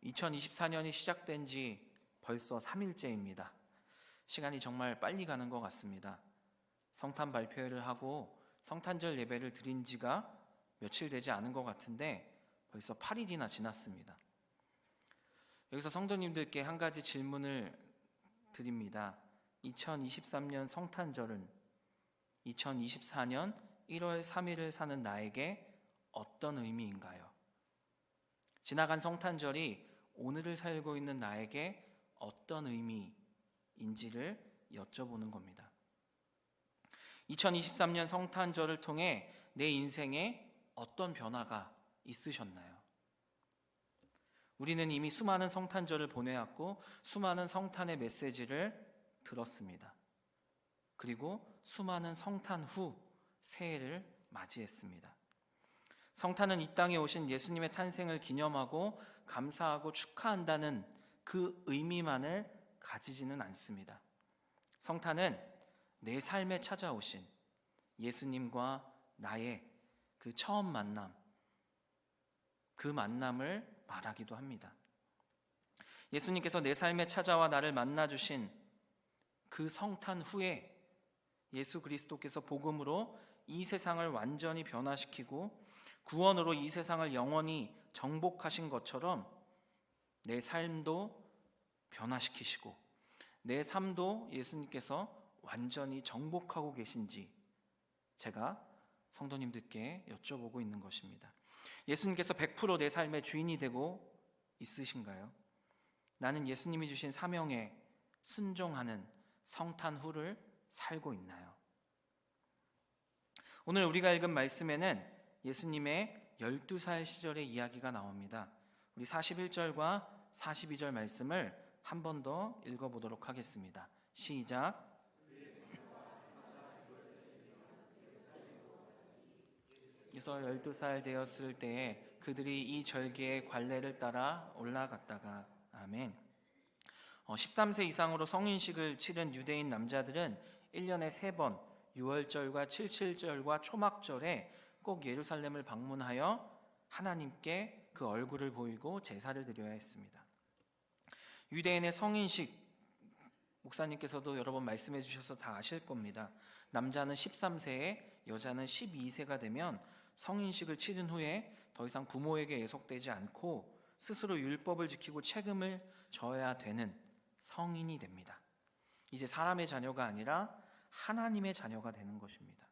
2024년이 시작된 지 벌써 3일째입니다. 시간이 정말 빨리 가는 것 같습니다. 성탄 발표회를 하고 성탄절 예배를 드린 지가 며칠 되지 않은 것 같은데 벌써 8일이나 지났습니다. 여기서 성도님들께 한 가지 질문을 드립니다. 2023년 성탄절은 2024년 1월 3일을 사는 나에게 어떤 의미인가요? 지나간 성탄절이 오늘을 살고 있는 나에게 어떤 의미인지를 여쭤보는 겁니다. 2023년 성탄절을 통해 내 인생에 어떤 변화가 있으셨나요? 우리는 이미 수많은 성탄절을 보내왔고 수많은 성탄의 메시지를 들었습니다. 그리고 수많은 성탄 후 새해를 맞이했습니다. 성탄은 이 땅에 오신 예수님의 탄생을 기념하고 감사하고 축하한다는 그 의미만을 가지지는 않습니다. 성탄은 내 삶에 찾아오신 예수님과 나의 그 처음 만남, 그 만남을 말하기도 합니다. 예수님께서 내 삶에 찾아와 나를 만나주신 그 성탄 후에 예수 그리스도께서 복음으로 이 세상을 완전히 변화시키고 구원으로 이 세상을 영원히 정복하신 것처럼 내 삶도 변화시키시고 내 삶도 예수님께서 완전히 정복하고 계신지 제가 성도님들께 여쭤보고 있는 것입니다. 예수님께서 100% 내 삶의 주인이 되고 있으신가요? 나는 예수님이 주신 사명에 순종하는 성탄 후를 살고 있나요? 오늘 우리가 읽은 말씀에는 예수님의 12살 시절의 이야기가 나옵니다. 우리 41절과 42절 말씀을 한 번 더 읽어보도록 하겠습니다. 시작. 그래서 12살 되었을 때에 그들이 이 절기의 관례를 따라 올라갔다가 아멘. 13세 이상으로 성인식을 치른 유대인 남자들은 1년에 3번 6월절과 77절과 초막절에 꼭 예루살렘을 방문하여 하나님께 그 얼굴을 보이고 제사를 드려야 했습니다. 유대인의 성인식, 목사님께서도 여러 번 말씀해 주셔서 다 아실 겁니다. 남자는 13세에 여자는 12세가 되면 성인식을 치른 후에 더 이상 부모에게 예속되지 않고 스스로 율법을 지키고 책임을 져야 되는 성인이 됩니다. 이제 사람의 자녀가 아니라 하나님의 자녀가 되는 것입니다.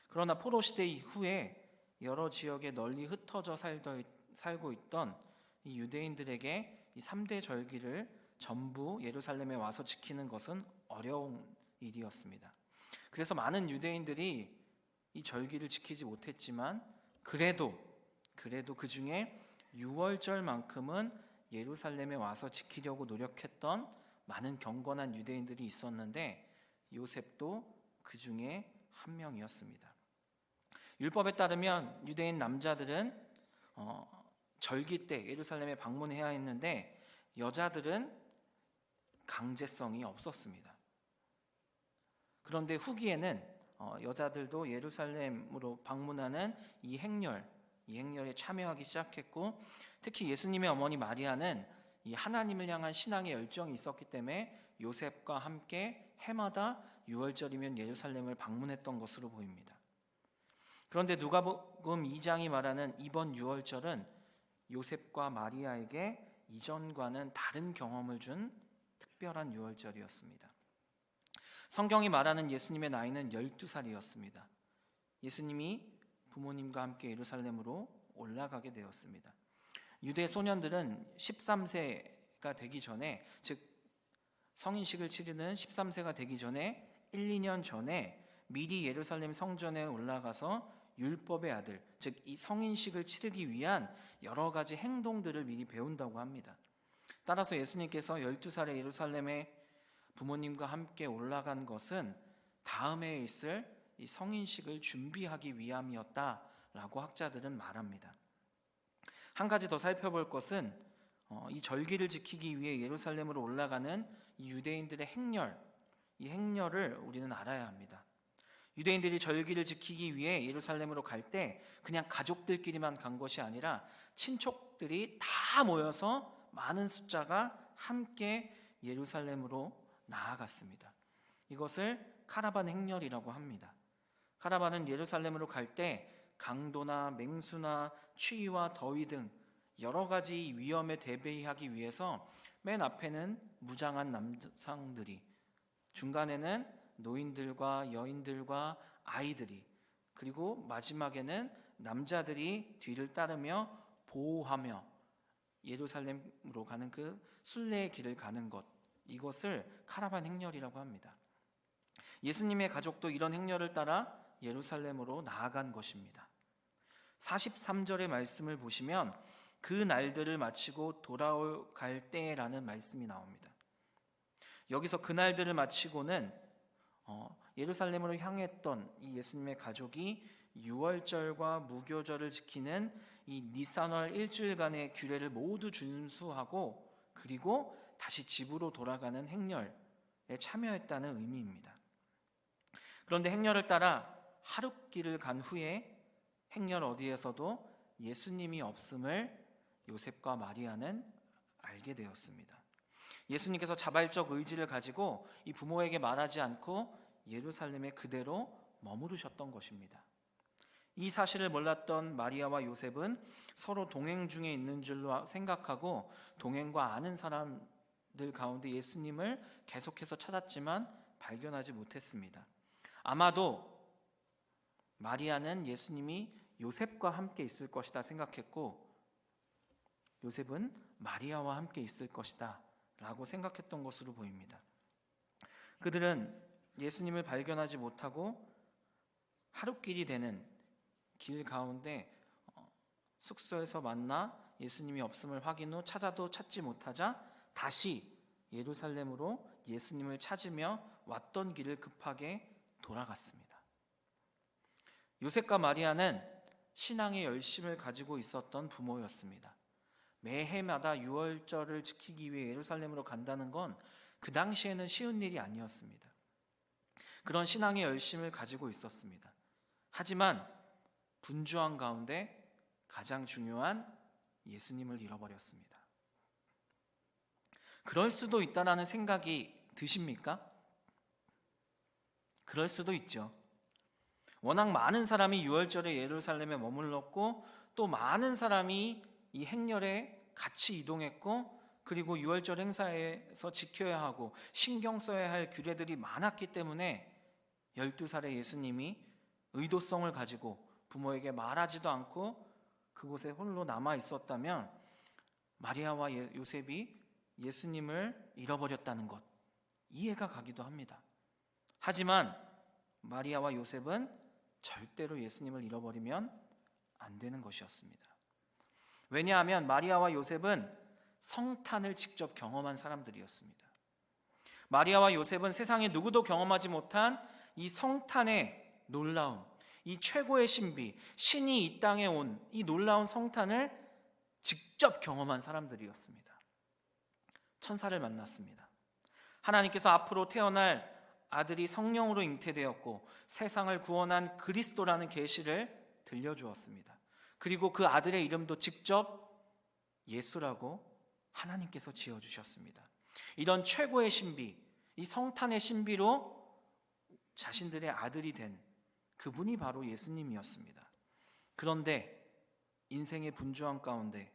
그러나 포로 시대 이후에 여러 지역에 널리 흩어져 살고 있던 이 유대인들에게 이 3대 절기를 전부 예루살렘에 와서 지키는 것은 어려운 일이었습니다. 그래서 많은 유대인들이 이 절기를 지키지 못했지만 그래도 그 중에 6월절만큼은 예루살렘에 와서 지키려고 노력했던 많은 경건한 유대인들이 있었는데 요셉도 그 중에 한 명이었습니다. 율법에 따르면 유대인 남자들은 절기 때 예루살렘에 방문해야 했는데 여자들은 강제성이 없었습니다. 그런데 후기에는 여자들도 예루살렘으로 방문하는 이 행렬에 참여하기 시작했고 특히 예수님의 어머니 마리아는 이 하나님을 향한 신앙의 열정이 있었기 때문에 요셉과 함께 해마다 6월절이면 예루살렘을 방문했던 것으로 보입니다. 그런데 누가복음 2장이 말하는 이번 6월절은 요셉과 마리아에게 이전과는 다른 경험을 준 특별한 6월절이었습니다. 성경이 말하는 예수님의 나이는 12살이었습니다. 예수님이 부모님과 함께 예루살렘으로 올라가게 되었습니다. 유대 소년들은 13세가 되기 전에, 즉 성인식을 치르는 13세가 되기 전에 1, 2년 전에 미리 예루살렘 성전에 올라가서 율법의 아들, 즉 이 성인식을 치르기 위한 여러 가지 행동들을 미리 배운다고 합니다. 따라서 예수님께서 12살에 예루살렘에 부모님과 함께 올라간 것은 다음에 있을 이 성인식을 준비하기 위함이었다라고 학자들은 말합니다. 한 가지 더 살펴볼 것은 이 절기를 지키기 위해 예루살렘으로 올라가는 이 유대인들의 이 행렬을 우리는 알아야 합니다. 유대인들이 절기를 지키기 위해 예루살렘으로 갈 때 그냥 가족들끼리만 간 것이 아니라 친척들이 다 다 모여서 많은 숫자가 함께 예루살렘으로 나아갔습니다. 이것을 카라반 행렬이라고 합니다. 카라반은 예루살렘으로 갈 때 강도나 맹수나 추위와 더위 등 여러 가지 위험에 대비하기 위해서 맨 앞에는 무장한 남성들이, 중간에는 노인들과 여인들과 아이들이, 그리고 마지막에는 남자들이 뒤를 따르며 보호하며 예루살렘으로 가는 그 순례의 길을 가는 것, 이것을 카라반 행렬이라고 합니다. 예수님의 가족도 이런 행렬을 따라 예루살렘으로 나아간 것입니다. 43절의 말씀을 보시면 그 날들을 마치고 돌아갈 때라는 말씀이 나옵니다. 여기서 그 날들을 마치고는 예루살렘으로 향했던 이 예수님의 가족이 유월절과 무교절을 지키는 이 니산월 일주일간의 규례를 모두 준수하고 그리고 다시 집으로 돌아가는 행렬에 참여했다는 의미입니다. 그런데 행렬을 따라 하룻길을 간 후에 행렬 어디에서도 예수님이 없음을 요셉과 마리아는 알게 되었습니다. 예수님께서 자발적 의지를 가지고 이 부모에게 말하지 않고 예루살렘에 그대로 머무르셨던 것입니다. 이 사실을 몰랐던 마리아와 요셉은 서로 동행 중에 있는 줄로 생각하고 동행과 아는 사람들 가운데 예수님을 계속해서 찾았지만 발견하지 못했습니다. 아마도 마리아는 예수님이 요셉과 함께 있을 것이다 생각했고 요셉은 마리아와 함께 있을 것이다 라고 생각했던 것으로 보입니다. 그들은 예수님을 발견하지 못하고 하룻길이 되는 길 가운데 숙소에서 만나 예수님이 없음을 확인 후 찾아도 찾지 못하자 다시 예루살렘으로 예수님을 찾으며 왔던 길을 급하게 돌아갔습니다. 요셉과 마리아는 신앙의 열심을 가지고 있었던 부모였습니다. 매해마다 유월절을 지키기 위해 예루살렘으로 간다는 건 그 당시에는 쉬운 일이 아니었습니다. 그런 신앙의 열심을 가지고 있었습니다. 하지만 분주한 가운데 가장 중요한 예수님을 잃어버렸습니다. 그럴 수도 있다라는 생각이 드십니까? 그럴 수도 있죠. 워낙 많은 사람이 유월절에 예루살렘에 머물렀고 또 많은 사람이 이 행렬에 같이 이동했고 그리고 유월절 행사에서 지켜야 하고 신경 써야 할 규례들이 많았기 때문에 12살의 예수님이 의도성을 가지고 부모에게 말하지도 않고 그곳에 홀로 남아 있었다면 마리아와 요셉이 예수님을 잃어버렸다는 것 이해가 가기도 합니다. 하지만 마리아와 요셉은 절대로 예수님을 잃어버리면 안 되는 것이었습니다. 왜냐하면 마리아와 요셉은 성탄을 직접 경험한 사람들이었습니다. 마리아와 요셉은 세상에 누구도 경험하지 못한 이 성탄의 놀라움, 이 최고의 신비, 신이 이 땅에 온 이 놀라운 성탄을 직접 경험한 사람들이었습니다. 천사를 만났습니다. 하나님께서 앞으로 태어날 아들이 성령으로 잉태되었고 세상을 구원한 그리스도라는 계시를 들려주었습니다. 그리고 그 아들의 이름도 직접 예수라고 하나님께서 지어주셨습니다. 이런 최고의 신비, 이 성탄의 신비로 자신들의 아들이 된 그분이 바로 예수님이었습니다. 그런데 인생의 분주함 가운데,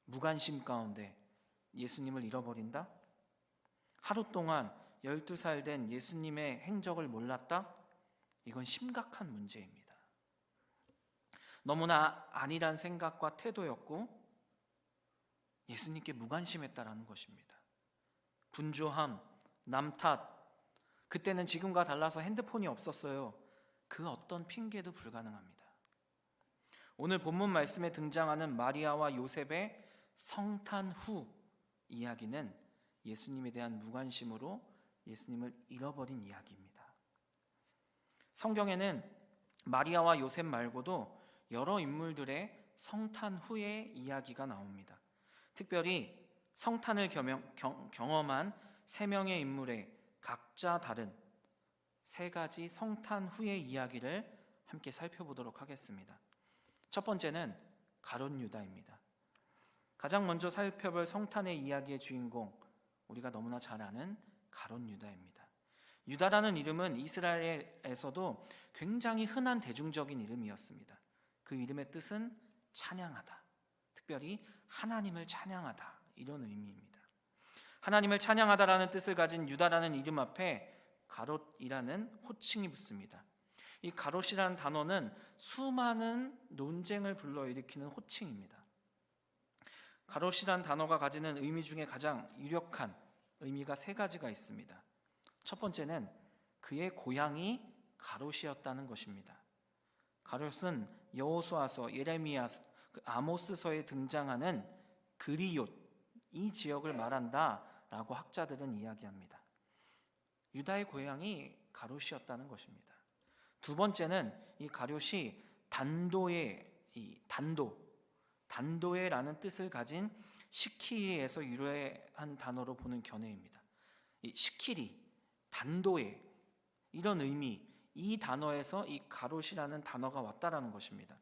무관심 가운데 예수님을 잃어버린다? 하루 동안 12살 된 예수님의 행적을 몰랐다? 이건 심각한 문제입니다. 너무나 아니란 생각과 태도였고 예수님께 무관심했다라는 것입니다. 분주함, 남 탓, 그때는 지금과 달라서 핸드폰이 없었어요. 그 어떤 핑계도 불가능합니다. 오늘 본문 말씀에 등장하는 마리아와 요셉의 성탄 후 이야기는 예수님에 대한 무관심으로 예수님을 잃어버린 이야기입니다. 성경에는 마리아와 요셉 말고도 여러 인물들의 성탄 후의 이야기가 나옵니다. 특별히 성탄을 경험한 3명의 인물의 각자 다른 3가지 성탄 후의 이야기를 함께 살펴보도록 하겠습니다. 첫 번째는 가룟 유다입니다. 가장 먼저 살펴볼 성탄의 이야기의 주인공, 우리가 너무나 잘 아는 가룟 유다입니다. 유다라는 이름은 이스라엘에서도 굉장히 흔한 대중적인 이름이었습니다. 그 이름의 뜻은 찬양하다, 특별히 하나님을 찬양하다, 이런 의미입니다. 하나님을 찬양하다라는 뜻을 가진 유다라는 이름 앞에 가롯이라는 호칭이 붙습니다. 이 가롯이라는 단어는 수많은 논쟁을 불러일으키는 호칭입니다. 가롯이라는 단어가 가지는 의미 중에 가장 유력한 의미가 세 가지가 있습니다. 첫 번째는 그의 고향이 가롯이었다는 것입니다. 가롯은 여호수아서, 예레미야, 아모스서에 등장하는 그리욤, 이 지역을 말한다라고 학자들은 이야기합니다. 유다의 고향이 가롯이었다는 것입니다. 두 번째는 이 가롯이 단도에라는 뜻을 가진 시키에서 유래한 단어로 보는 견해입니다. 이 시키리, 단도에, 이런 의미, 이 단어에서 이 가롯이라는 단어가 왔다라는 것입니다.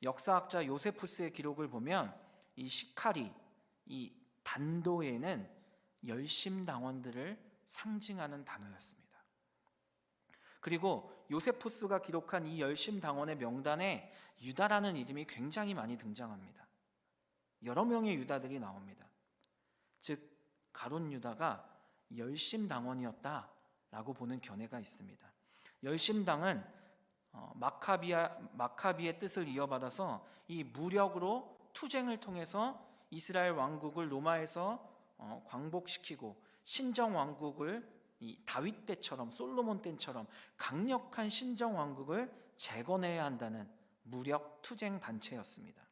역사학자 요세푸스의 기록을 보면 이 시카리, 이 단도에는 열심당원들을 상징하는 단어였습니다. 그리고 요세푸스가 기록한 이 열심당원의 명단에 유다라는 이름이 굉장히 많이 등장합니다. 여러 명의 유다들이 나옵니다. 즉 가룟 유다가 열심당원이었다라고 보는 견해가 있습니다. 열심당은 마카비의 뜻을 이어받아서 이 무력으로 투쟁을 통해서 이스라엘 왕국을 로마에서 광복시키고 신정 왕국을 이 다윗 때처럼, 솔로몬 때처럼 강력한 신정 왕국을 재건해야 한다는 무력 투쟁 단체였습니다.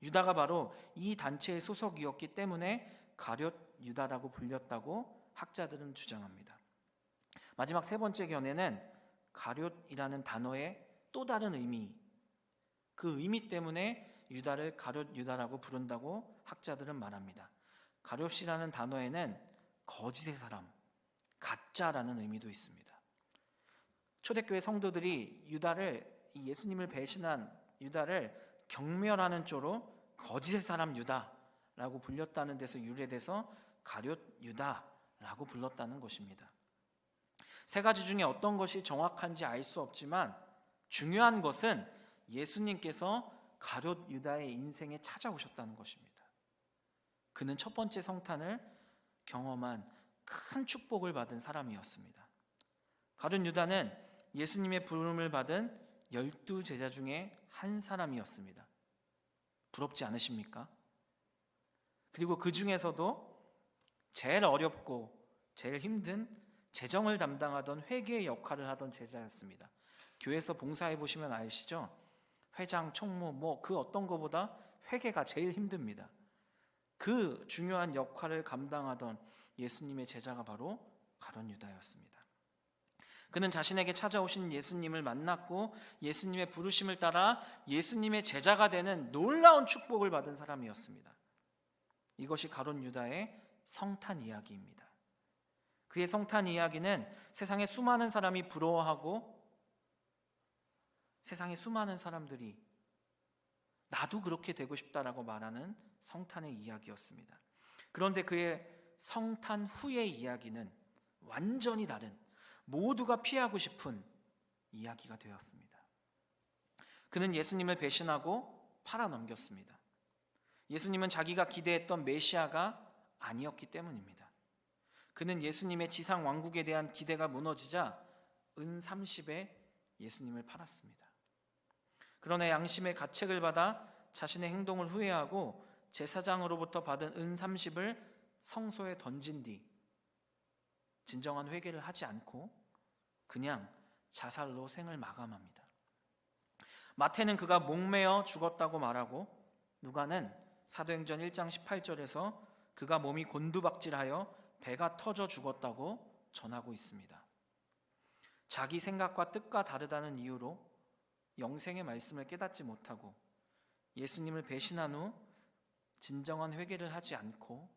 유다가 바로 이 단체의 소속이었기 때문에 가룟 유다라고 불렸다고 학자들은 주장합니다. 마지막 세 번째 견해는 가룟이라는 단어의 또 다른 의미, 그 의미 때문에 유다를 가룟 유다라고 부른다고 학자들은 말합니다. 가룟이라는 단어에는 거짓의 사람, 가짜라는 의미도 있습니다. 초대교회 성도들이 예수님을 배신한 유다를 경멸하는 조로 거짓의 사람 유다라고 불렸다는 데서 유래돼서 가룟 유다라고 불렀다는 것입니다. 세 가지 중에 어떤 것이 정확한지 알 수 없지만 중요한 것은 예수님께서 가룟 유다의 인생에 찾아오셨다는 것입니다. 그는 첫 번째 성탄을 경험한 큰 축복을 받은 사람이었습니다. 가룟 유다는 예수님의 부름을 받은 12제자 중에 한 사람이었습니다. 부럽지 않으십니까? 그리고 그 중에서도 제일 어렵고 제일 힘든 재정을 담당하던 회계의 역할을 하던 제자였습니다. 교회에서 봉사해 보시면 아시죠? 회장, 총무 그 어떤 것보다 회계가 제일 힘듭니다. 그 중요한 역할을 감당하던 예수님의 제자가 바로 가룟 유다였습니다. 그는 자신에게 찾아오신 예수님을 만났고 예수님의 부르심을 따라 예수님의 제자가 되는 놀라운 축복을 받은 사람이었습니다. 이것이 가룟 유다의 성탄 이야기입니다. 그의 성탄 이야기는 세상의 수많은 사람이 부러워하고 세상의 수많은 사람들이 나도 그렇게 되고 싶다라고 말하는 성탄의 이야기였습니다. 그런데 그의 성탄 후의 이야기는 완전히 다른, 모두가 피하고 싶은 이야기가 되었습니다. 그는 예수님을 배신하고 팔아넘겼습니다. 예수님은 자기가 기대했던 메시아가 아니었기 때문입니다. 그는 예수님의 지상 왕국에 대한 기대가 무너지자 은 30에 예수님을 팔았습니다. 그러나 양심의 가책을 받아 자신의 행동을 후회하고 제사장으로부터 받은 은 30을 성소에 던진 뒤 진정한 회개를 하지 않고 그냥 자살로 생을 마감합니다. 마태는 그가 목매어 죽었다고 말하고 누가는 사도행전 1장 18절에서 그가 몸이 곤두박질하여 배가 터져 죽었다고 전하고 있습니다. 자기 생각과 뜻과 다르다는 이유로 영생의 말씀을 깨닫지 못하고 예수님을 배신한 후 진정한 회개를 하지 않고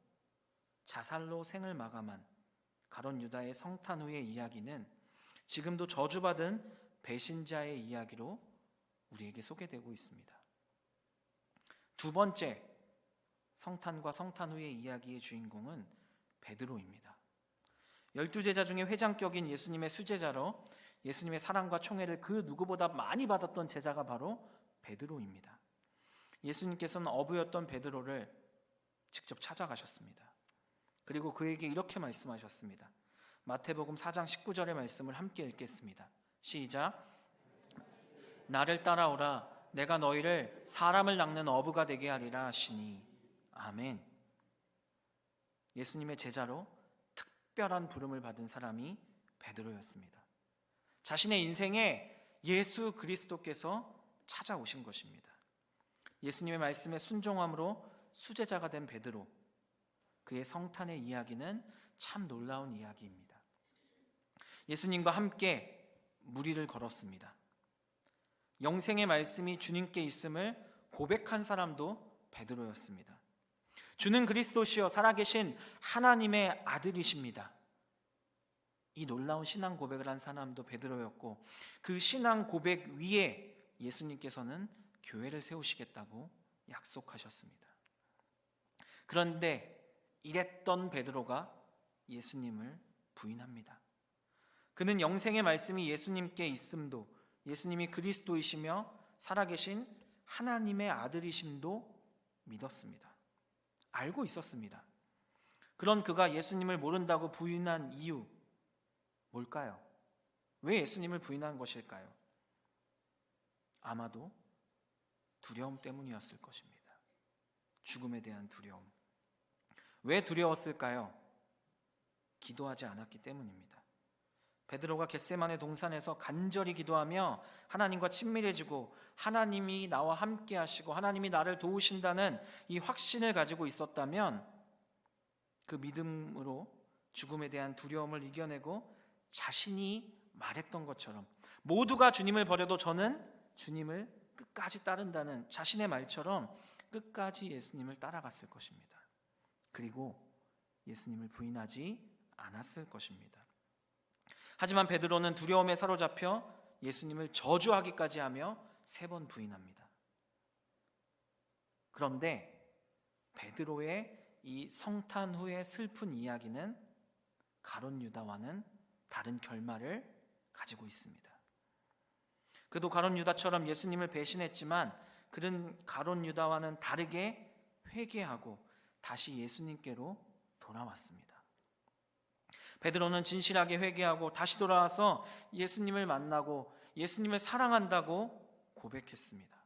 자살로 생을 마감한 가룟 유다의 성탄 후의 이야기는 지금도 저주받은 배신자의 이야기로 우리에게 소개되고 있습니다. 두 번째, 성탄과 성탄 후의 이야기의 주인공은 베드로입니다. 12제자 중에 회장격인 예수님의 수제자로 예수님의 사랑과 총애를 그 누구보다 많이 받았던 제자가 바로 베드로입니다. 예수님께서는 어부였던 베드로를 직접 찾아가셨습니다. 그리고 그에게 이렇게 말씀하셨습니다. 마태복음 4장 19절의 말씀을 함께 읽겠습니다. 시작. 나를 따라오라. 내가 너희를 사람을 낚는 어부가 되게 하리라 하시니. 아멘. 예수님의 제자로 특별한 부름을 받은 사람이 베드로였습니다. 자신의 인생에 예수 그리스도께서 찾아오신 것입니다. 예수님의 말씀에 순종함으로 수제자가 된 베드로, 그의 성탄의 이야기는 참 놀라운 이야기입니다. 예수님과 함께 무리를 걸었습니다. 영생의 말씀이 주님께 있음을 고백한 사람도 베드로였습니다. 주는 그리스도시요 살아계신 하나님의 아들이십니다. 이 놀라운 신앙 고백을 한 사람도 베드로였고, 그 신앙 고백 위에 예수님께서는 교회를 세우시겠다고 약속하셨습니다. 그런데 이랬던 베드로가 예수님을 부인합니다. 그는 영생의 말씀이 예수님께 있음도, 예수님이 그리스도이시며 살아계신 하나님의 아들이심도 믿었습니다. 알고 있었습니다. 그런 그가 예수님을 모른다고 부인한 이유 뭘까요? 왜 예수님을 부인한 것일까요? 아마도 두려움 때문이었을 것입니다. 죽음에 대한 두려움. 왜 두려웠을까요? 기도하지 않았기 때문입니다. 베드로가 겟세마네 동산에서 간절히 기도하며 하나님과 친밀해지고 하나님이 나와 함께 하시고 하나님이 나를 도우신다는 이 확신을 가지고 있었다면 그 믿음으로 죽음에 대한 두려움을 이겨내고 자신이 말했던 것처럼 모두가 주님을 버려도 저는 주님을 끝까지 따른다는 자신의 말처럼 끝까지 예수님을 따라갔을 것입니다. 그리고 예수님을 부인하지 않았을 것입니다. 하지만 베드로는 두려움에 사로잡혀 예수님을 저주하기까지 하며 3번 부인합니다. 그런데 베드로의 이 성탄 후의 슬픈 이야기는 가룟 유다와는 다른 결말을 가지고 있습니다. 그도 가룟 유다처럼 예수님을 배신했지만 그는 가룟 유다와는 다르게 회개하고 다시 예수님께로 돌아왔습니다. 베드로는 진실하게 회개하고 다시 돌아와서 예수님을 만나고 예수님을 사랑한다고 고백했습니다.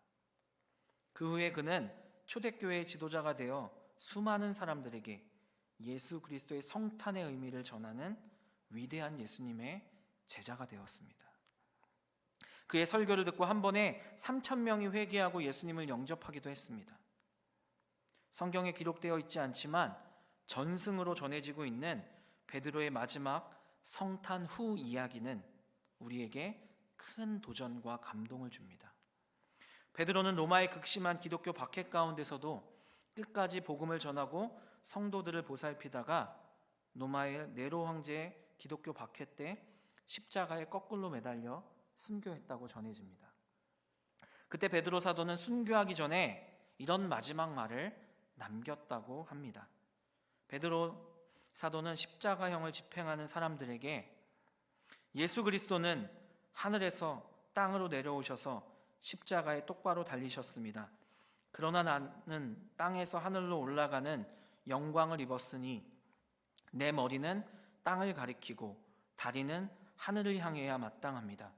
그 후에 그는 초대교회의 지도자가 되어 수많은 사람들에게 예수 그리스도의 성탄의 의미를 전하는 위대한 예수님의 제자가 되었습니다. 그의 설교를 듣고 한 번에 3,000명이 회개하고 예수님을 영접하기도 했습니다. 성경에 기록되어 있지 않지만 전승으로 전해지고 있는 베드로의 마지막 성탄 후 이야기는 우리에게 큰 도전과 감동을 줍니다. 베드로는 로마의 극심한 기독교 박해 가운데서도 끝까지 복음을 전하고 성도들을 보살피다가 로마의 네로 황제의 기독교 박해 때 십자가에 거꾸로 매달려 순교했다고 전해집니다. 그때 베드로 사도는 순교하기 전에 이런 마지막 말을 남겼다고 합니다. 베드로 사도는 십자가형을 집행하는 사람들에게 예수 그리스도는 하늘에서 땅으로 내려오셔서 십자가에 똑바로 달리셨습니다. 그러나 나는 땅에서 하늘로 올라가는 영광을 입었으니 내 머리는 땅을 가리키고 다리는 하늘을 향해야 마땅합니다.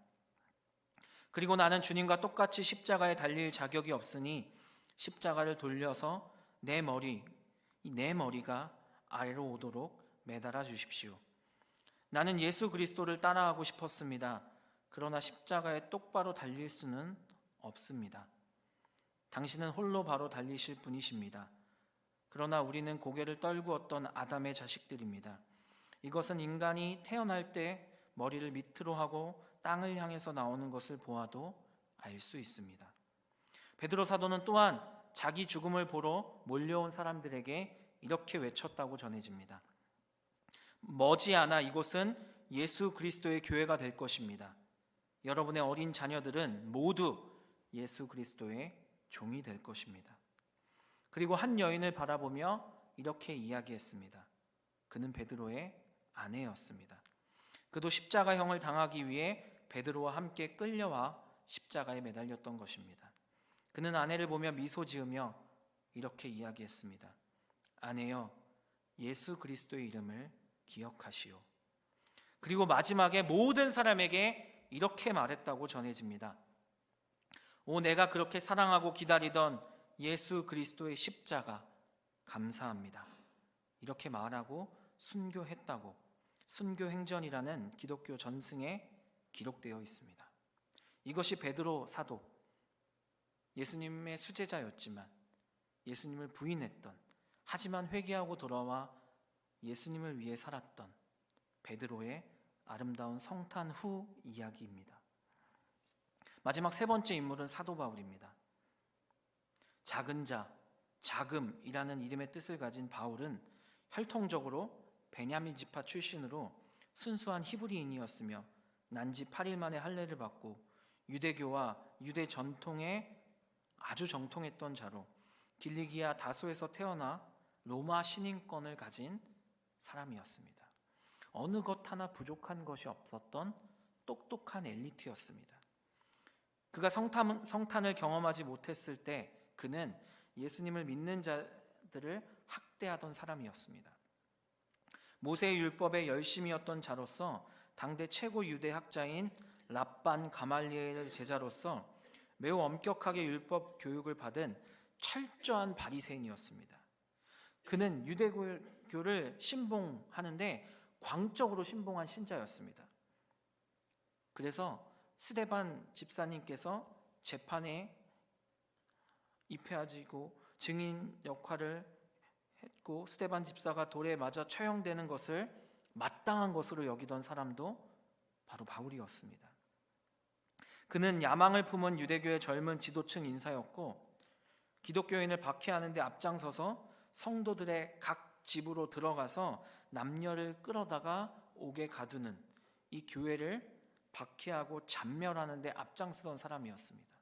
그리고 나는 주님과 똑같이 십자가에 달릴 자격이 없으니 십자가를 돌려서 내 머리가 아래로 오도록 매달아 주십시오. 나는 예수 그리스도를 따라하고 싶었습니다. 그러나 십자가에 똑바로 달릴 수는 없습니다. 당신은 홀로 바로 달리실 분이십니다. 그러나 우리는 고개를 떨구었던 아담의 자식들입니다. 이것은 인간이 태어날 때 머리를 밑으로 하고 땅을 향해서 나오는 것을 보아도 알 수 있습니다. 베드로 사도는 또한 자기 죽음을 보러 몰려온 사람들에게 이렇게 외쳤다고 전해집니다. 머지않아 이곳은 예수 그리스도의 교회가 될 것입니다. 여러분의 어린 자녀들은 모두 예수 그리스도의 종이 될 것입니다. 그리고 한 여인을 바라보며 이렇게 이야기했습니다. 그는 베드로의 아내였습니다. 그도 십자가형을 당하기 위해 베드로와 함께 끌려와 십자가에 매달렸던 것입니다. 그는 아내를 보며 미소 지으며 이렇게 이야기했습니다. 아내여, 예수 그리스도의 이름을 기억하시오. 그리고 마지막에 모든 사람에게 이렇게 말했다고 전해집니다. 오, 내가 그렇게 사랑하고 기다리던 예수 그리스도의 십자가 감사합니다. 이렇게 말하고 순교했다고 순교행전이라는 기독교 전승에 기록되어 있습니다. 이것이 베드로 사도, 예수님의 수제자였지만 예수님을 부인했던, 하지만 회개하고 돌아와 예수님을 위해 살았던 베드로의 아름다운 성탄 후 이야기입니다. 마지막 세 번째 인물은 사도 바울입니다. 작은 자, 자금이라는 이름의 뜻을 가진 바울은 혈통적으로 베냐민 지파 출신으로 순수한 히브리인이었으며 난지 8일 만에 할례를 받고 유대교와 유대 전통에 아주 정통했던 자로 길리기아 다소에서 태어나 로마 신인권을 가진 사람이었습니다. 어느 것 하나 부족한 것이 없었던 똑똑한 엘리트였습니다. 그가 성탄을 경험하지 못했을 때 그는 예수님을 믿는 자들을 학대하던 사람이었습니다. 모세의 율법에 열심이었던 자로서 당대 최고 유대 학자인 랍반 가말리엘의 제자로서 매우 엄격하게 율법 교육을 받은 철저한 바리새인이었습니다. 그는 유대교를 신봉하는데 광적으로 신봉한 신자였습니다. 그래서 스데반 집사님께서 재판에 입혀지고 증인 역할을 했고 스데반 집사가 돌에 맞아 처형되는 것을 마땅한 것으로 여기던 사람도 바로 바울이었습니다. 그는 야망을 품은 유대교의 젊은 지도층 인사였고 기독교인을 박해하는 데 앞장서서 성도들의 각 집으로 들어가서 남녀를 끌어다가 옥에 가두는 이 교회를 박해하고 잔멸하는 데 앞장서던 사람이었습니다.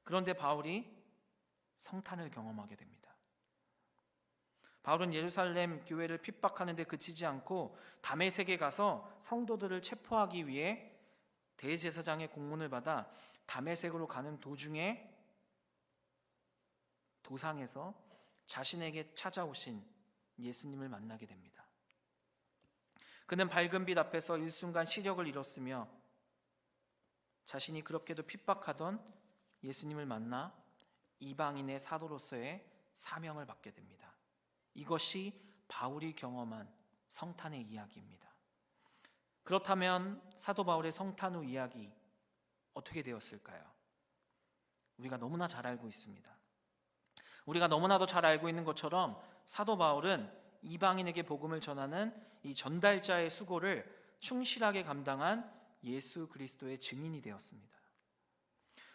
그런데 바울이 성탄을 경험하게 됩니다. 바울은 예루살렘 교회를 핍박하는 데 그치지 않고 다메섹에 가서 성도들을 체포하기 위해 대제사장의 공문을 받아 다메섹으로 가는 도중에 도상에서 자신에게 찾아오신 예수님을 만나게 됩니다. 그는 밝은 빛 앞에서 일순간 시력을 잃었으며 자신이 그렇게도 핍박하던 예수님을 만나 이방인의 사도로서의 사명을 받게 됩니다. 이것이 바울이 경험한 성탄의 이야기입니다. 그렇다면 사도 바울의 성탄 후 이야기 어떻게 되었을까요? 우리가 너무나 잘 알고 있습니다. 우리가 너무나도 잘 알고 있는 것처럼 사도 바울은 이방인에게 복음을 전하는 이 전달자의 수고를 충실하게 감당한 예수 그리스도의 증인이 되었습니다.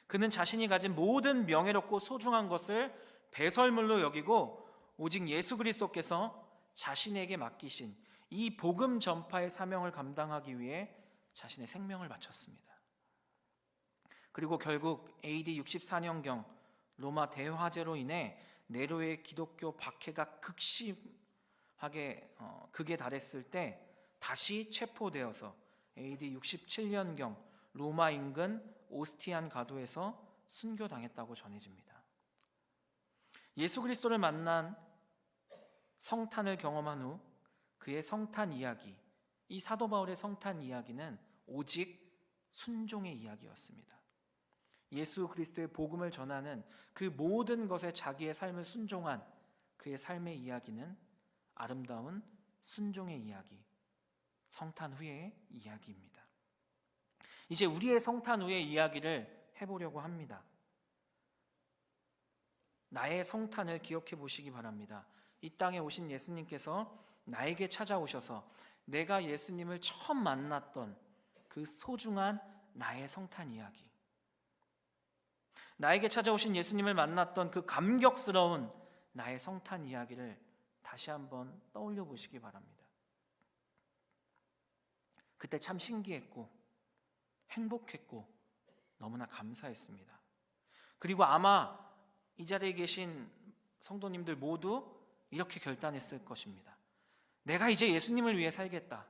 그는 자신이 가진 모든 명예롭고 소중한 것을 배설물로 여기고 오직 예수 그리스도께서 자신에게 맡기신 이 복음 전파의 사명을 감당하기 위해 자신의 생명을 바쳤습니다. 그리고 결국 AD 64년경 로마 대화재로 인해 네로의 기독교 박해가 극심하게 극에 달했을 때 다시 체포되어서 AD 67년경 로마 인근 오스티안 가도에서 순교당했다고 전해집니다. 예수 그리스도를 만난 성탄을 경험한 후 그의 성탄 이야기, 이 사도 바울의 성탄 이야기는 오직 순종의 이야기였습니다. 예수 그리스도의 복음을 전하는 그 모든 것에 자기의 삶을 순종한 그의 삶의 이야기는 아름다운 순종의 이야기, 성탄 후의 이야기입니다. 이제 우리의 성탄 후의 이야기를 해보려고 합니다. 나의 성탄을 기억해 보시기 바랍니다. 이 땅에 오신 예수님께서 나에게 찾아오셔서 내가 예수님을 처음 만났던 그 소중한 나의 성탄 이야기, 나에게 찾아오신 예수님을 만났던 그 감격스러운 나의 성탄 이야기를 다시 한번 떠올려 보시기 바랍니다. 그때 참 신기했고 행복했고 너무나 감사했습니다. 그리고 아마 이 자리에 계신 성도님들 모두 이렇게 결단했을 것입니다. 내가 이제 예수님을 위해 살겠다.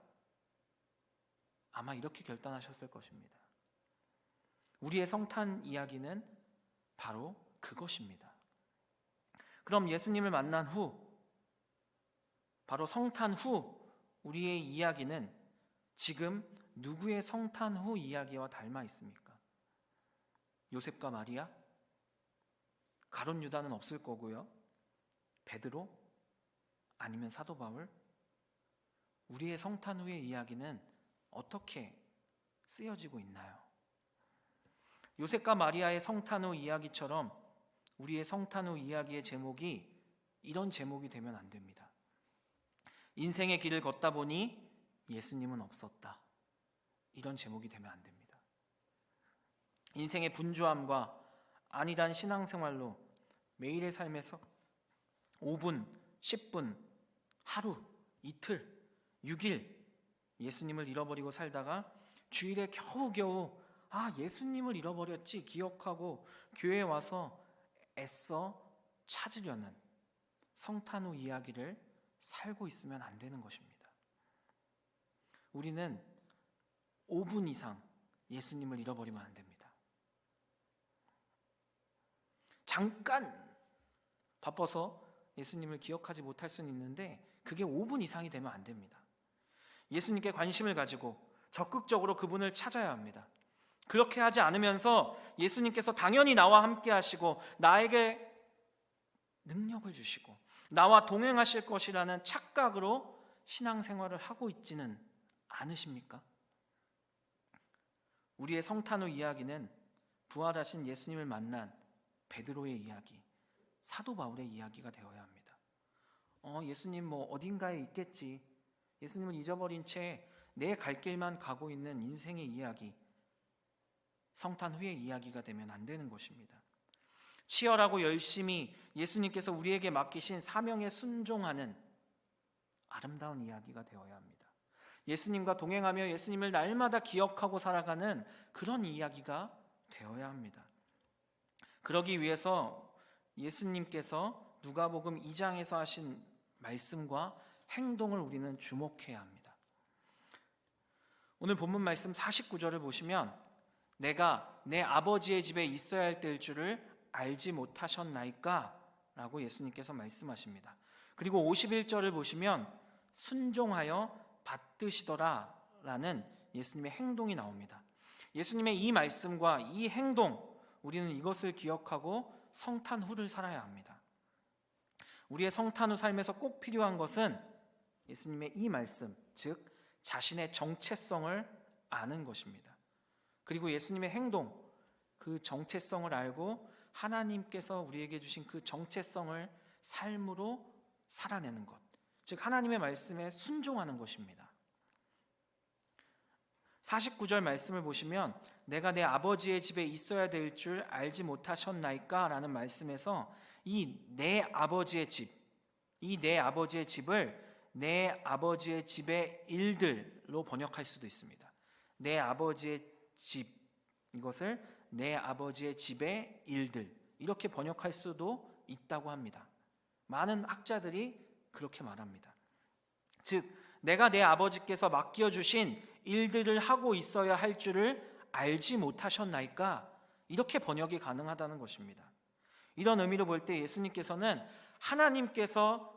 아마 이렇게 결단하셨을 것입니다. 우리의 성탄 이야기는 바로 그것입니다. 그럼 예수님을 만난 후, 바로 성탄 후 우리의 이야기는 지금 누구의 성탄 후 이야기와 닮아 있습니까? 요셉과 마리아? 가룟 유다는 없을 거고요. 베드로? 아니면 사도 바울? 우리의 성탄 후의 이야기는 어떻게 쓰여지고 있나요? 요셉과 마리아의 성탄 후 이야기처럼 우리의 성탄 후 이야기의 제목이 이런 제목이 되면 안 됩니다. 인생의 길을 걷다 보니 예수님은 없었다. 이런 제목이 되면 안 됩니다. 인생의 분주함과 안일한 신앙생활로 매일의 삶에서 5분, 10분, 하루, 이틀, 6일 예수님을 잃어버리고 살다가 주일에 겨우겨우 예수님을 잃어버렸지 기억하고 교회에 와서 애써 찾으려는 성탄 후 이야기를 살고 있으면 안 되는 것입니다. 우리는 5분 이상 예수님을 잃어버리면 안 됩니다. 잠깐 바빠서 예수님을 기억하지 못할 수는 있는데 그게 5분 이상이 되면 안 됩니다. 예수님께 관심을 가지고 적극적으로 그분을 찾아야 합니다. 그렇게 하지 않으면서 예수님께서 당연히 나와 함께 하시고 나에게 능력을 주시고 나와 동행하실 것이라는 착각으로 신앙생활을 하고 있지는 않으십니까? 우리의 성탄 후 이야기는 부활하신 예수님을 만난 베드로의 이야기, 사도 바울의 이야기가 되어야 합니다. 예수님 뭐 어딘가에 있겠지. 예수님을 잊어버린 채 내 갈 길만 가고 있는 인생의 이야기, 성탄 후의 이야기가 되면 안 되는 것입니다. 치열하고 열심히 예수님께서 우리에게 맡기신 사명에 순종하는 아름다운 이야기가 되어야 합니다. 예수님과 동행하며 예수님을 날마다 기억하고 살아가는 그런 이야기가 되어야 합니다. 그러기 위해서 예수님께서 누가복음 2장에서 하신 말씀과 행동을 우리는 주목해야 합니다. 오늘 본문 말씀 49절을 보시면 내가 내 아버지의 집에 있어야 할 때일 줄을 알지 못하셨나이까? 라고 예수님께서 말씀하십니다. 그리고 51절을 보시면 순종하여 받드시더라 라는 예수님의 행동이 나옵니다. 예수님의 이 말씀과 이 행동, 우리는 이것을 기억하고 성탄 후를 살아야 합니다. 우리의 성탄 후 삶에서 꼭 필요한 것은 예수님의 이 말씀, 즉 자신의 정체성을 아는 것입니다. 그리고 예수님의 행동, 그 정체성을 알고 하나님께서 우리에게 주신 그 정체성을 삶으로 살아내는 것, 즉 하나님의 말씀에 순종하는 것입니다. 49절 말씀을 보시면 내가 내 아버지의 집에 있어야 될 줄 알지 못하셨나이까? 라는 말씀에서 이 내 아버지의 집, 이 내 아버지의 집을 내 아버지의 집의 일들로 번역할 수도 있습니다. 내 아버지의 집, 이것을 내 아버지의 집의 일들, 이렇게 번역할 수도 있다고 합니다. 많은 학자들이 그렇게 말합니다. 즉 내가 내 아버지께서 맡겨주신 일들을 하고 있어야 할 줄을 알지 못하셨나이까? 이렇게 번역이 가능하다는 것입니다. 이런 의미로 볼 때 예수님께서는 하나님께서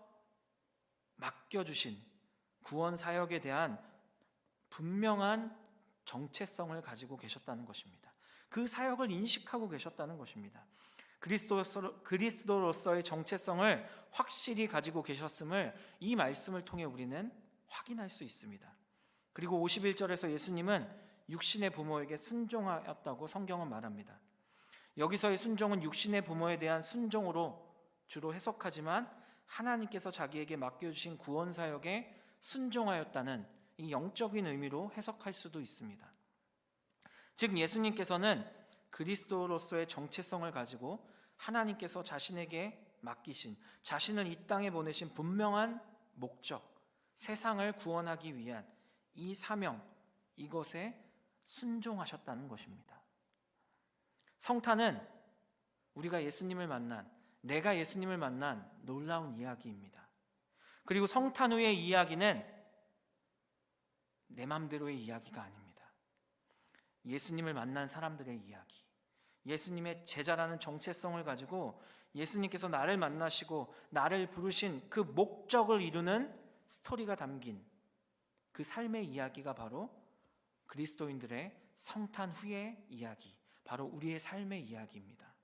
맡겨주신 구원 사역에 대한 분명한 정체성을 가지고 계셨다는 것입니다. 그 사역을 인식하고 계셨다는 것입니다. 그리스도로서의 정체성을 확실히 가지고 계셨음을 이 말씀을 통해 우리는 확인할 수 있습니다. 그리고 51절에서 예수님은 육신의 부모에게 순종하였다고 성경은 말합니다. 여기서의 순종은 육신의 부모에 대한 순종으로 주로 해석하지만 하나님께서 자기에게 맡겨주신 구원 사역에 순종하였다는 이 영적인 의미로 해석할 수도 있습니다. 즉 예수님께서는 그리스도로서의 정체성을 가지고 하나님께서 자신에게 맡기신, 자신을 이 땅에 보내신 분명한 목적, 세상을 구원하기 위한 이 사명, 이것에 순종하셨다는 것입니다. 성탄은 우리가 예수님을 만난 내가 예수님을 만난 놀라운 이야기입니다. 그리고 성탄 후의 이야기는 내 맘대로의 이야기가 아닙니다. 예수님을 만난 사람들의 이야기, 예수님의 제자라는 정체성을 가지고 예수님께서 나를 만나시고 나를 부르신 그 목적을 이루는 스토리가 담긴 그 삶의 이야기가 바로 그리스도인들의 성탄 후의 이야기, 바로 우리의 삶의 이야기입니다.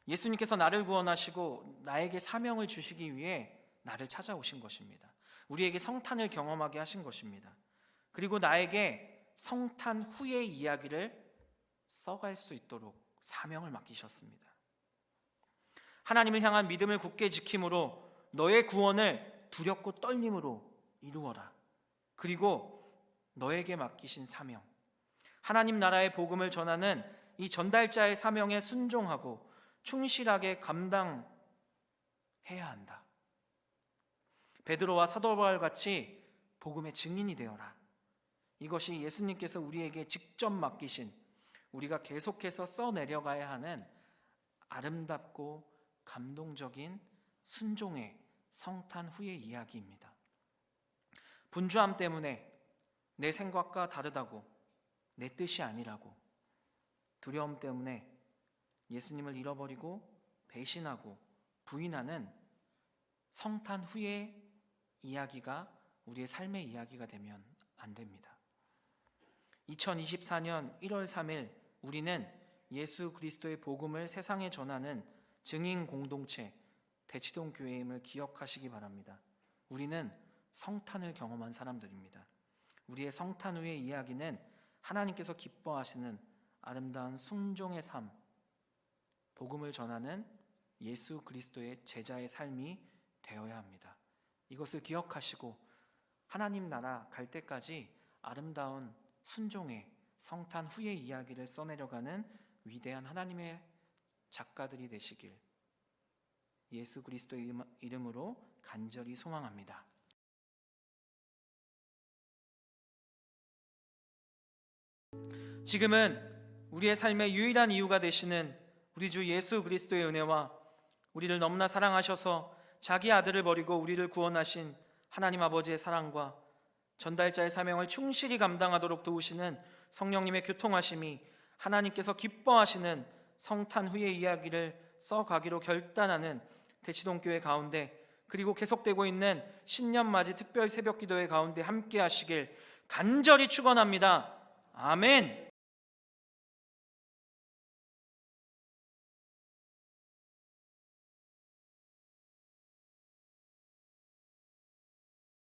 예수님께서 나를 구원하시고 나에게 사명을 주시기 위해 나를 찾아오신 것입니다. 우리에게 성탄을 경험하게 하신 것입니다. 그리고 나에게 성탄 후의 이야기를 써갈 수 있도록 사명을 맡기셨습니다. 하나님을 향한 믿음을 굳게 지킴으로 너의 구원을 두렵고 떨림으로 이루어라. 그리고 너에게 맡기신 사명, 하나님 나라의 복음을 전하는 이 전달자의 사명에 순종하고 충실하게 감당해야 한다. 베드로와 사도 바울같이 복음의 증인이 되어라. 이것이 예수님께서 우리에게 직접 맡기신, 우리가 계속해서 써내려가야 하는 아름답고 감동적인 순종의 성탄 후의 이야기입니다. 분주함 때문에 내 생각과 다르다고, 내 뜻이 아니라고, 두려움 때문에 예수님을 잃어버리고 배신하고 부인하는 성탄 후의 이야기가 우리의 삶의 이야기가 되면 안 됩니다. 2024년 1월 3일 우리는 예수 그리스도의 복음을 세상에 전하는 증인 공동체 대치동 교회임을 기억하시기 바랍니다. 우리는 성탄을 경험한 사람들입니다. 우리의 성탄 후의 이야기는 하나님께서 기뻐하시는 아름다운 순종의 삶, 복음을 전하는 예수 그리스도의 제자의 삶이 되어야 합니다. 이것을 기억하시고 하나님 나라 갈 때까지 아름다운 순종의 성탄 후의 이야기를 써내려가는 위대한 하나님의 작가들이 되시길 예수 그리스도의 이름으로 간절히 소망합니다. 지금은 우리의 삶의 유일한 이유가 되시는 우리 주 예수 그리스도의 은혜와 우리를 너무나 사랑하셔서 자기 아들을 버리고 우리를 구원하신 하나님 아버지의 사랑과 전달자의 사명을 충실히 감당하도록 도우시는 성령님의 교통하심이 하나님께서 기뻐하시는 성탄 후의 이야기를 써가기로 결단하는 대치동교회 가운데, 그리고 계속되고 있는 신년맞이 특별 새벽기도회 가운데 함께 하시길 간절히 축원합니다. 아멘.